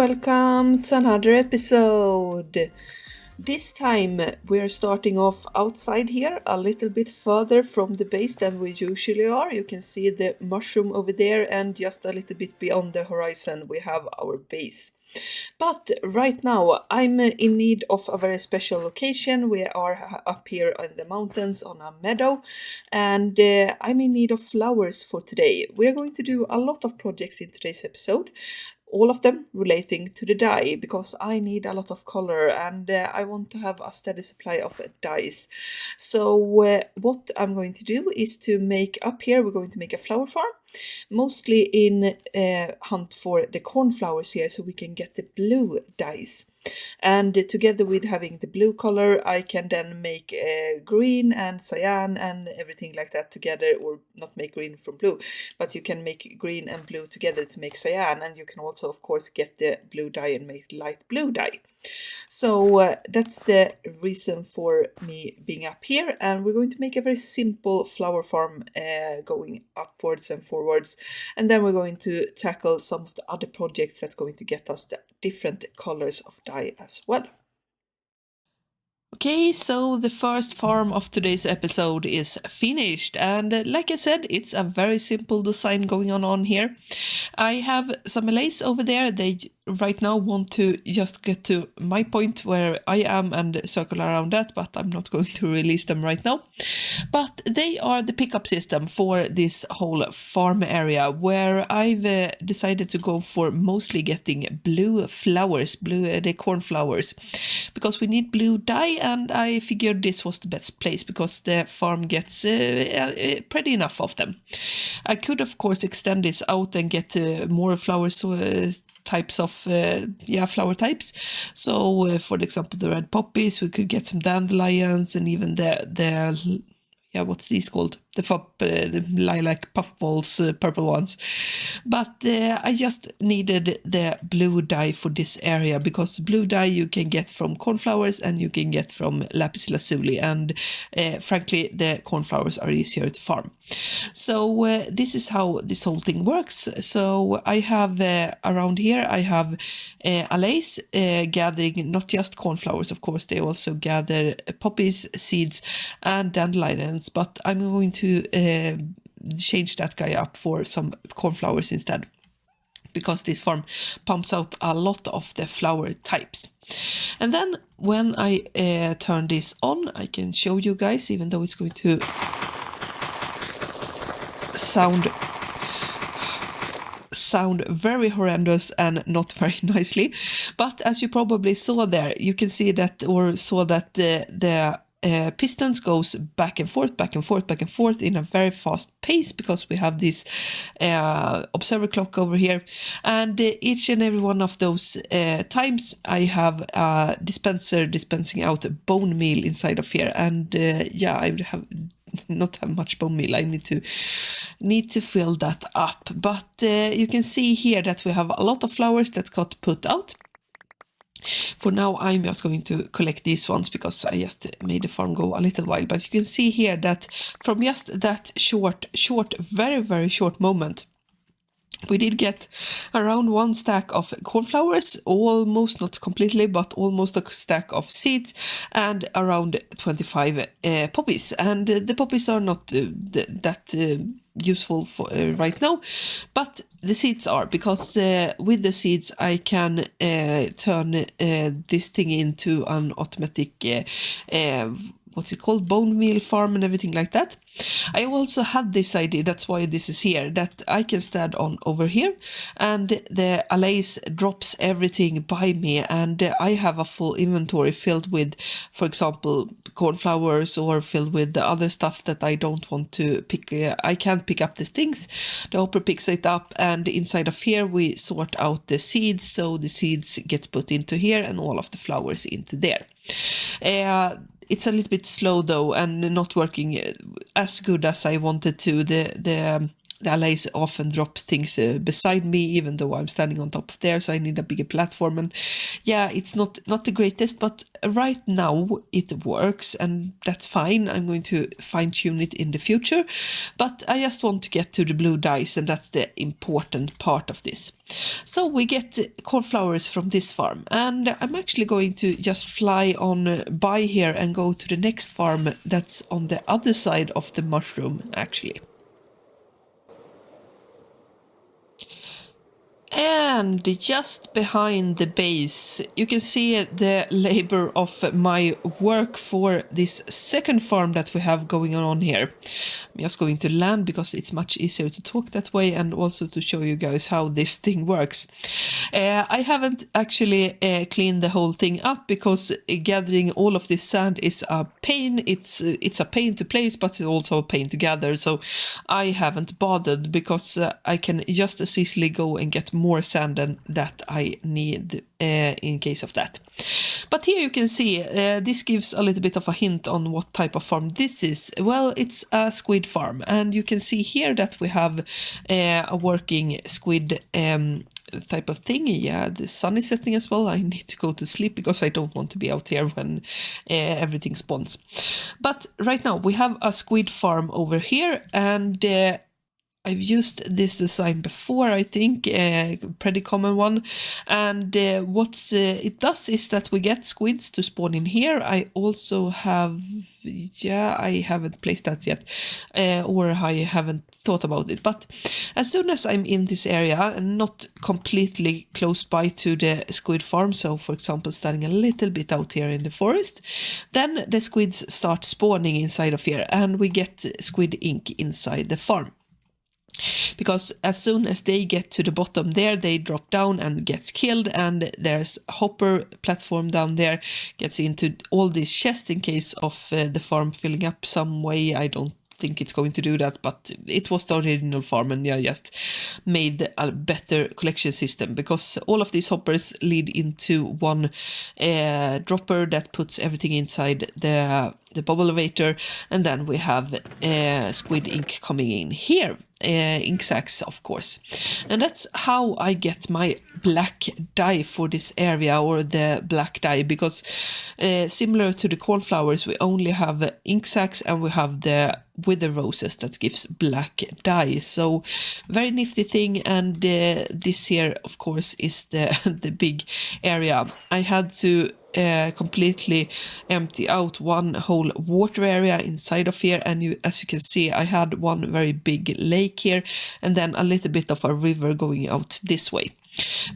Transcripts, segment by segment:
welcome to another episode. This time we're starting off outside here, a little bit further from the base than we usually are. You can see the mushroom over there, and just a little bit beyond the horizon we have our base. But right now I'm in need of a very special location. We are up here in the mountains on a meadow, and I'm in need of flowers for today. We're going to do a lot of projects in today's episode, all of them relating to the dye, because I need a lot of color and I want to have a steady supply of dyes. So what I'm going to do is to make up here, we're going to make a flower farm, mostly in hunt for the cornflowers here so we can get the blue dyes. And together with having the blue color, I can then make green and cyan and everything like that together, or not make green from blue, but you can make green and blue together to make cyan, and you can also of course get the blue dye and make light blue dye. So that's the reason for me being up here, and we're going to make a very simple flower farm going upwards and forwards, and then we're going to tackle some of the other projects that's going to get us the different colors of dye as well. Okay, so the first farm of today's episode is finished, and like I said, it's a very simple design going on here. I have some malays over there. They right now want to just get to my point where I am and circle around that, but I'm not going to release them right now. But they are the pickup system for this whole farm area, where I've decided to go for mostly getting blue flowers, the cornflowers, because we need blue dye, and I figured this was the best place because the farm gets pretty enough of them. I could of course extend this out and get more flowers, types of flower types. So for example, the red poppies, we could get some dandelions, and even the what's these called? The lilac puffballs, purple ones. But I just needed the blue dye for this area, because blue dye you can get from cornflowers and you can get from lapis lazuli, and frankly the cornflowers are easier to farm. So this is how this whole thing works. So I have around here I have allays gathering not just cornflowers, of course they also gather poppies, seeds and dandelions, but I'm going to change that guy up for some cornflowers instead, because this farm pumps out a lot of the flower types. And then when I turn this on, I can show you guys, even though it's going to sound very horrendous and not very nicely, but as you probably saw there, you can see that, or saw that the pistons goes back and forth, back and forth, back and forth in a very fast pace, because we have this observer clock over here, and each and every one of those times I have a dispenser dispensing out bone meal inside of here, and I have not have much bone meal. I need to fill that up, but you can see here that we have a lot of flowers that got put out. For now I'm just going to collect these ones because I just made the farm go a little while, but you can see here that from just that short, very, very short moment, we did get around one stack of cornflowers, almost, not completely, but almost a stack of seeds, and around 25 poppies. And the poppies are not that useful for right now, but the seeds are, because with the seeds I can turn this thing into an automatic what's it called, bone meal farm and everything like that. I also had this idea, that's why this is here, that I can stand on over here and the allays drops everything by me, and I have a full inventory filled with, for example, cornflowers, or filled with the other stuff that I don't want to pick. I can't pick up these things. The hopper picks it up, and inside of here we sort out the seeds, so the seeds get put into here and all of the flowers into there. It's a little bit slow though, and not working as good as I wanted to. The the allies often drop things beside me, even though I'm standing on top of there, so I need a bigger platform. And yeah, it's not the greatest, but right now it works, and that's fine. I'm going to fine-tune it in the future, but I just want to get to the blue dice, and that's the important part of this. So we get cornflowers from this farm, and I'm actually going to just fly on by here and go to the next farm that's on the other side of the mushroom, actually. And just behind the base, you can see the labor of my work for this second farm that we have going on here. I'm just going to land because it's much easier to talk that way, and also to show you guys how this thing works. I haven't actually cleaned the whole thing up because gathering all of this sand is a pain. It's a pain to place, but it's also a pain to gather. So I haven't bothered because I can just as easily go and get more sand than that I need in case of that. But here you can see this gives a little bit of a hint on what type of farm this is. Well, it's a squid farm, and you can see here that we have a working squid type of thing. Yeah, the sun is setting as well. I need to go to sleep because I don't want to be out here when everything spawns. But right now we have a squid farm over here, and I've used this design before, I think, pretty common one. And what it does is that we get squids to spawn in here. I also have, yeah, I haven't placed that yet, or I haven't thought about it. But as soon as I'm in this area and not completely close by to the squid farm, so for example standing a little bit out here in the forest, then the squids start spawning inside of here, and we get squid ink inside the farm. Because as soon as they get to the bottom there, they drop down and get killed, and there's a hopper platform down there, gets into all these chests in case of the farm filling up some way. I don't think it's going to do that, but it was the original farm, and I just made a better collection system, because all of these hoppers lead into one dropper that puts everything inside the bubble elevator, and then we have squid ink coming in here. Ink sacks, of course, and that's how I get my black dye for this area, or the black dye, because similar to the cornflowers, we only have ink sacks and we have the wither roses that gives black dye. So very nifty thing, and this here of course is the big area. I had to completely empty out one whole water area inside of here, and as you can see, I had one very big lake here, and then a little bit of a river going out this way.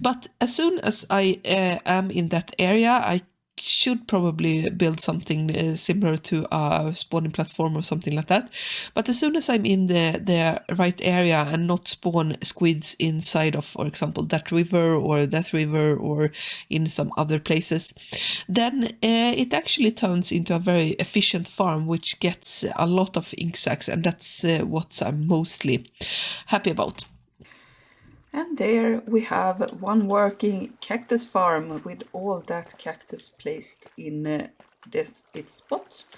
But as soon as I am in that area, I should probably build something similar to a spawning platform or something like that. But as soon as I'm in the right area and not spawn squids inside of, for example, that river or in some other places, then it actually turns into a very efficient farm, which gets a lot of ink sacks, and that's what I'm mostly happy about. And there we have one working cactus farm with all that cactus placed in its spots.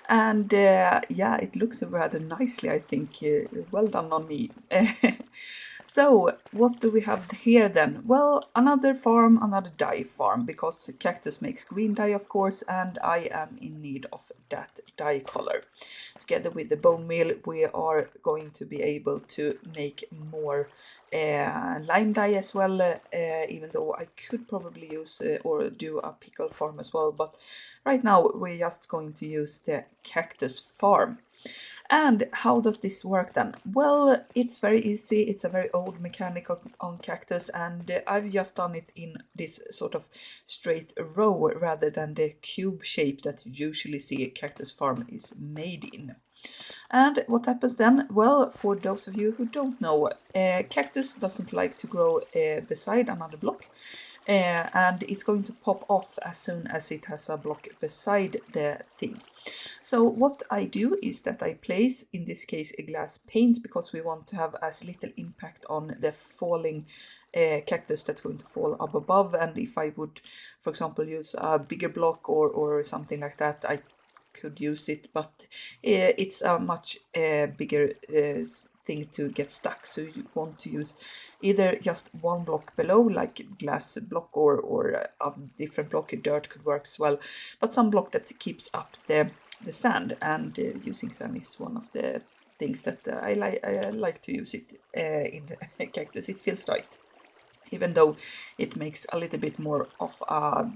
And yeah, it looks rather nicely, I think. Well done on me. So, what do we have here then? Well, another farm, another dye farm, because cactus makes green dye, of course, and I am in need of that dye color. Together with the bone meal, we are going to be able to make more lime dye as well, even though I could probably use or do a pickle farm as well, but right now we're just going to use the cactus farm. And how does this work then? Well, it's very easy. It's a very old mechanic on cactus, and I've just done it in this sort of straight row rather than the cube shape that you usually see a cactus farm is made in. And what happens then? Well, for those of you who don't know, cactus doesn't like to grow beside another block. And it's going to pop off as soon as it has a block beside the thing. So what I do is that I place, in this case, a glass panes, because we want to have as little impact on the falling cactus that's going to fall up above. And if I would, for example, use a bigger block or something like that, I could use it, but it's a much bigger thing to get stuck. So you want to use either just one block below, like glass block, or a different block. Dirt could work as well, but some block that keeps up the sand. And using sand is one of the things that I like to use it in the cactus. It feels right, even though it makes a little bit more of a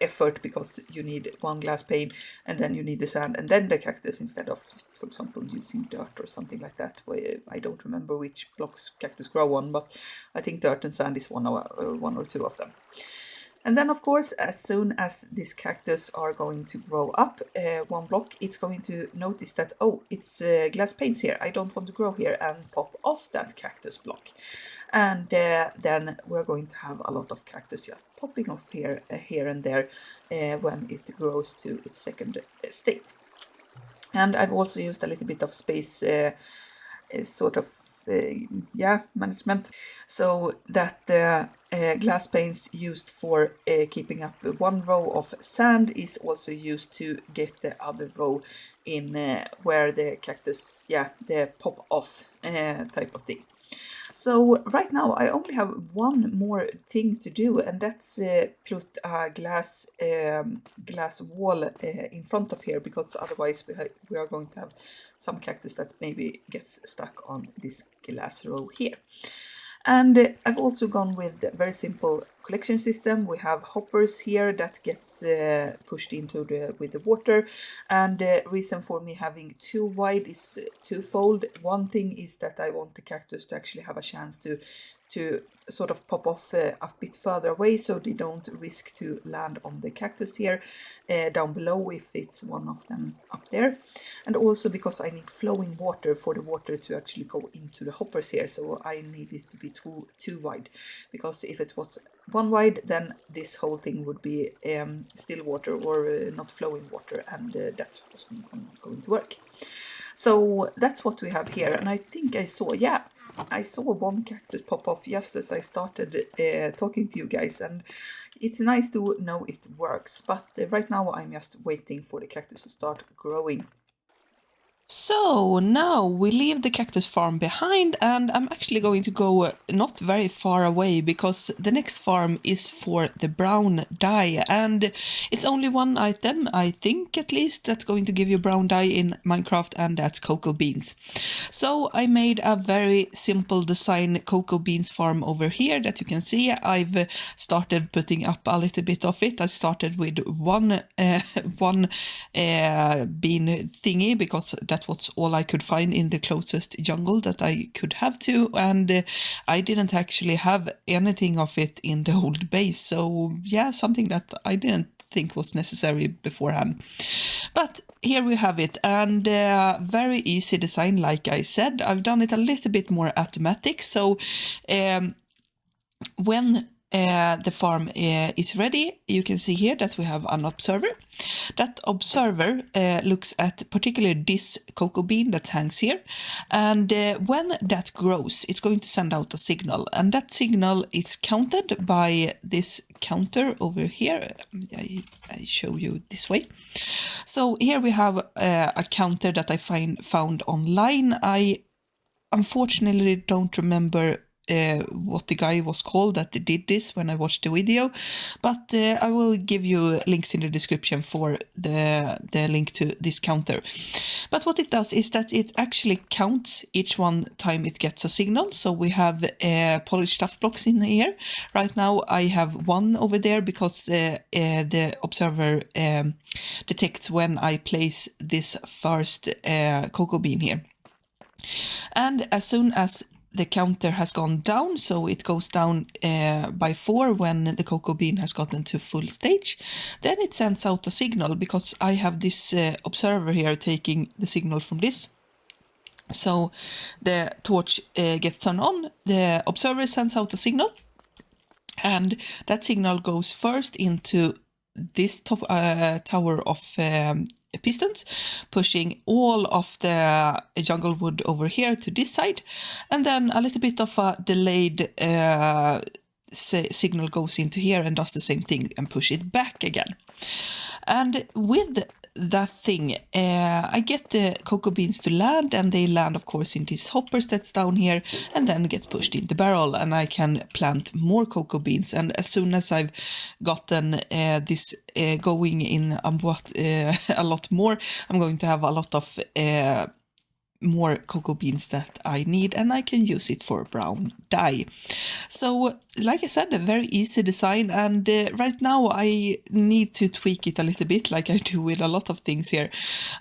effort, because you need one glass pane and then you need the sand and then the cactus, instead of, for example, using dirt or something like that. I don't remember which blocks cactus grow on, but I think dirt and sand is one or two of them. And then, of course, as soon as this cactus are going to grow up one block, it's going to notice that, oh, it's glass panes here, I don't want to grow here, and pop off that cactus block. And then we're going to have a lot of cactus just popping off here and there when it grows to its second state. And I've also used a little bit of space management, so that the glass panes used for keeping up one row of sand is also used to get the other row in where the cactus, the pop off type of thing. So right now I only have one more thing to do, and that's put a glass wall in front of here, because otherwise we are going to have some cactus that maybe gets stuck on this glass row here. And I've also gone with a very simple collection system. We have hoppers here that gets pushed into with the water, and the reason for me having two wide is twofold. One thing is that I want the cactus to actually have a chance to sort of pop off a bit further away, so they don't risk to land on the cactus here down below if it's one of them up there. And also because I need flowing water for the water to actually go into the hoppers here, so I need it to be too wide, because if it was one wide, then this whole thing would be still water or not flowing water, and that was not going to work. So that's what we have here, and I think I saw one cactus pop off just as I started talking to you guys, and it's nice to know it works, but right now I'm just waiting for the cactus to start growing. So now we leave the cactus farm behind, and I'm actually going to go not very far away, because the next farm is for the brown dye, and it's only one item, I think at least, that's going to give you brown dye in Minecraft, and that's cocoa beans. So I made a very simple design cocoa beans farm over here that you can see. I've started putting up a little bit of it. I started with one bean thingy, because that was all I could find in the closest jungle that I could have to, and I didn't actually have anything of it in the old base, so yeah, something that I didn't think was necessary beforehand. But here we have it, and very easy design, like I said. I've done it a little bit more automatic, so when the farm is ready, you can see here that we have an observer. That observer looks at particularly this cocoa bean that hangs here, and when that grows, it's going to send out a signal, and that signal is counted by this counter over here. I show you this way. So here we have a counter that I found online. I unfortunately don't remember what the guy was called that did this when I watched the video, but I will give you links in the description for the link to this counter. But what it does is that it actually counts each one time it gets a signal. So we have polished stuff blocks in here. Right now I have one over there, because the observer detects when I place this first cocoa bean here. And as soon as the counter has gone down, so it goes down by 4 when the cocoa bean has gotten to full stage, then it sends out a signal, because I have this observer here taking the signal from this. So the torch gets turned on, the observer sends out a signal, and that signal goes first into this top tower of pistons, pushing all of the jungle wood over here to this side, and then a little bit of a delayed signal goes into here and does the same thing and push it back again. And with that thing, I get the cocoa beans to land, and they land of course in these hoppers that's down here, and then gets pushed in the barrel, and I can plant more cocoa beans. And as soon as I've gotten this going in a lot more, I'm going to have a lot of more cocoa beans that I need, and I can use it for brown dye. So like I said, a very easy design, and right now I need to tweak it a little bit, like I do with a lot of things here.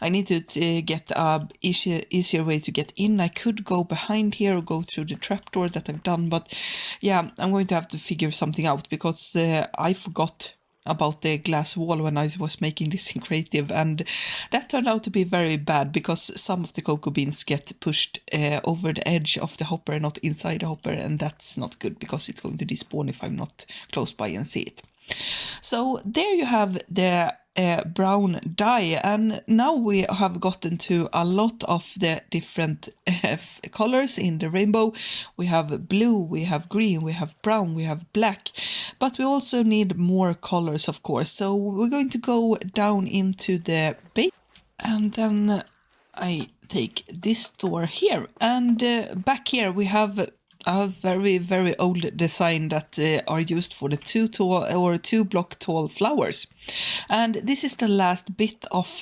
I need to get a easier way to get in. I could go behind here or go through the trapdoor that I've done, but yeah, I'm going to have to figure something out, because I forgot about the glass wall when I was making this in creative, and that turned out to be very bad, because some of the cocoa beans get pushed over the edge of the hopper and not inside the hopper, and that's not good, because it's going to despawn if I'm not close by and see it. So there you have the brown dye, and now we have gotten to a lot of the different colors in the rainbow. We have blue, we have green, we have brown, we have black, but we also need more colors, of course. So we're going to go down into the base, and then I take this door here, and back here we have a very, very old design that are used for the 2 block tall flowers. And this is the last bit of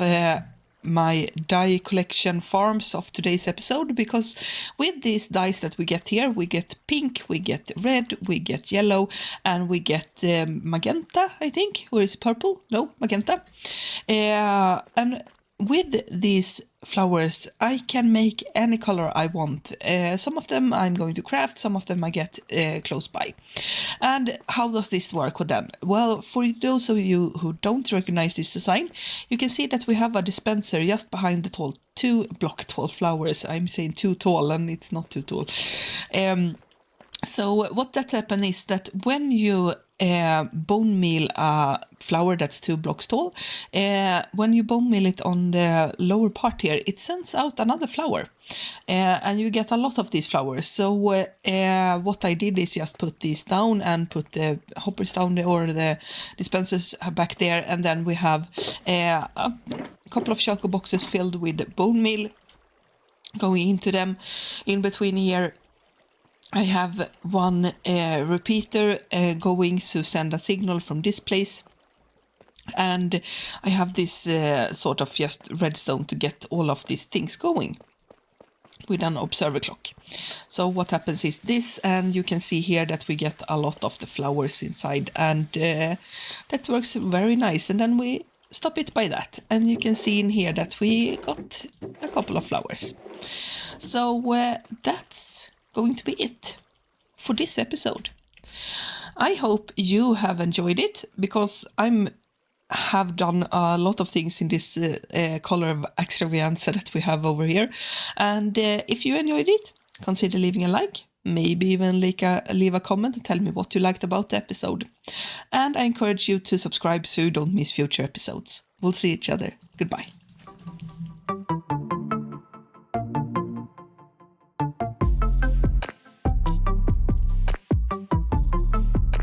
my dye collection farms of today's episode, because with these dyes that we get here, we get pink, we get red, we get yellow, and we get magenta, I think, or is it purple? No, magenta. And with these flowers, I can make any color I want. Some of them I'm going to craft, some of them I get close by. And how does this work then? Well, for those of you who don't recognize this design, you can see that we have a dispenser just behind the 2 block tall flowers. I'm saying too tall, and it's not too tall. So what that happens is that when you bone meal a flower that's 2 blocks tall, when you bone meal it on the lower part here, it sends out another flower, and you get a lot of these flowers. So what I did is just put these down and put the hoppers down there, or the dispensers back there, and then we have a couple of shulker boxes filled with bone meal going into them. In between here I have one repeater going to send a signal from this place, and I have this sort of just redstone to get all of these things going with an observer clock. So what happens is this, and you can see here that we get a lot of the flowers inside, and that works very nice. And then we stop it by that, and you can see in here that we got a couple of flowers. So that's going to be it for this episode. I hope you have enjoyed it, because I have done a lot of things in this color extravaganza that we have over here. And if you enjoyed it, consider leaving a like, maybe even leave a comment and tell me what you liked about the episode. And I encourage you to subscribe so you don't miss future episodes. We'll see each other. Goodbye.